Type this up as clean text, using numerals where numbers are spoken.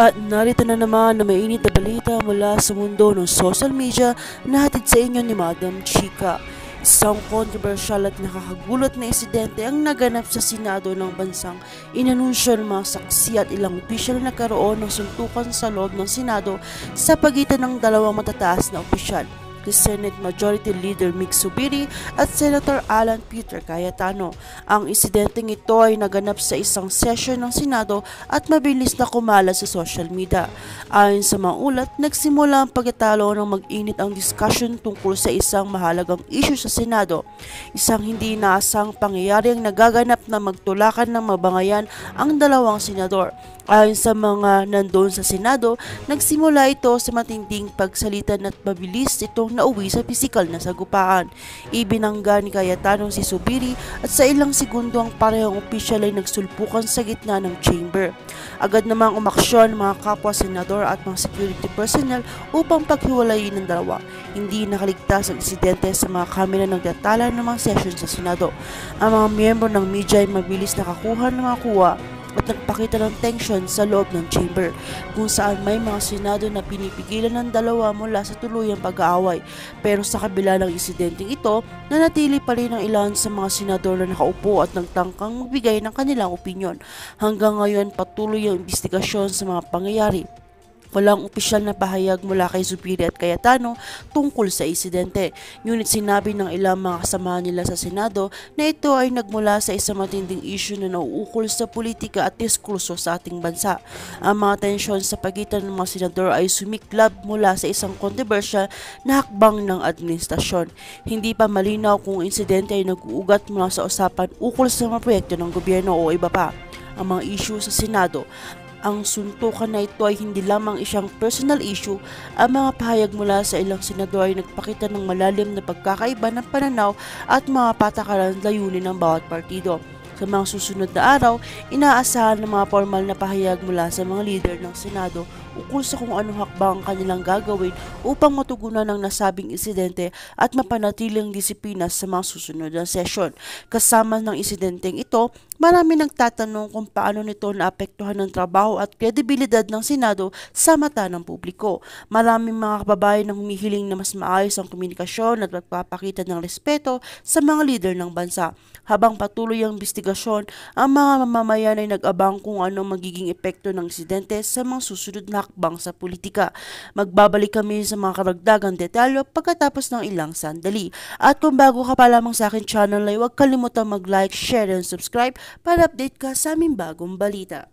At narito na naman na mainit na balita mula sa mundo ng social media na hatid sa inyo ni Madam Chika. Isang kontrobersyal at nakakagulat na insidente ang naganap sa Senado ng bansang inanunsyo ng mga saksi at ilang opisyal na nagkaroon ng suntukan sa loob ng Senado sa pagitan ng dalawang matataas na opisyal, si Senate Majority Leader Mick Zubiri at Senator Alan Peter Cayetano. Ang insidenteng ito ay naganap sa isang session ng Senado at mabilis na kumalat sa social media. Ayon sa mga ulat, nagsimula ang pagtatalo nang mag-init ang discussion tungkol sa isang mahalagang issue sa Senado. Isang hindi inaasang pangyayari ang nagaganap na magtulakan ng mabangayan ang dalawang senador. Ayon sa mga nandoon sa Senado, nagsimula ito sa matinding pagsalitan at mabilis itong nauwi sa pisikal na sagupaan. Ibinangga ni Cayetano si Zubiri at sa ilang segundo ang parehong opisyal ay nagsulpukan sa gitna ng chamber. Agad namang umaksyon mga kapwa senador at mga security personnel upang paghiwalayin ng dalawa. Hindi nakaligtas ang insidente sa mga kamera nagdatala ng mga session sa Senado. Ang mga miyembro ng media ay mabilis nakakuha ng mga kuha at nagpakita ng tension sa loob ng chamber, kung saan may mga senado na pinipigilan ng dalawa mula sa tuluyang pag-aaway. Pero sa kabila ng insidenteng ito, nanatili pa rin ang ilan sa mga senador na nakaupo at nagtangkang magbigay ng kanilang opinyon. Hanggang ngayon, patuloy ang investigasyon sa mga pangyayari. Walang opisyal na pahayag mula kay Zubiri at Cayetano tungkol sa insidente. Ngunit sinabi ng ilang mga kasamahan nila sa Senado na ito ay nagmula sa isang matinding issue na nauukol sa politika at diskurso sa ating bansa. Ang mga tensyon sa pagitan ng mga senador ay sumiklab mula sa isang kontrobersyal na hakbang ng administrasyon. Hindi pa malinaw kung insidente ay nag-uugat mula sa usapan ukol sa mga proyekto ng gobyerno o iba pa. Ang mga issue sa Senado. Ang suntukan na ito ay hindi lamang isang personal issue. Ang mga pahayag mula sa ilang senador ay nagpakita ng malalim na pagkakaiba ng pananaw at mga patakaran layunin ng bawat partido. Sa mga susunod na araw, inaasahan ng mga formal na pahayag mula sa mga leader ng Senado ukol sa kung anong hakbang ang kanilang gagawin upang matugunan ang nasabing insidente at mapanatiling disiplina sa mga susunod na sesyon. Kasama ng insidenteng ito, marami nagtatanong kung paano nito naapektuhan ng trabaho at kredibilidad ng Senado sa mata ng publiko. Maraming mga kababayan na humihiling na mas maayos ang komunikasyon at magpapakita ng respeto sa mga leader ng bansa. Habang patuloy ang investigasyon, ang mga mamamayan ay nag-abang kung anong magiging epekto ng insidente sa mga susunod na hakbang sa politika. Magbabalik kami sa mga karagdagang detalyo pagkatapos ng ilang sandali. At kung bago ka pa lamang sa akin channel ay huwag kalimutang mag-like, share, and subscribe para update ka sa aming bagong balita.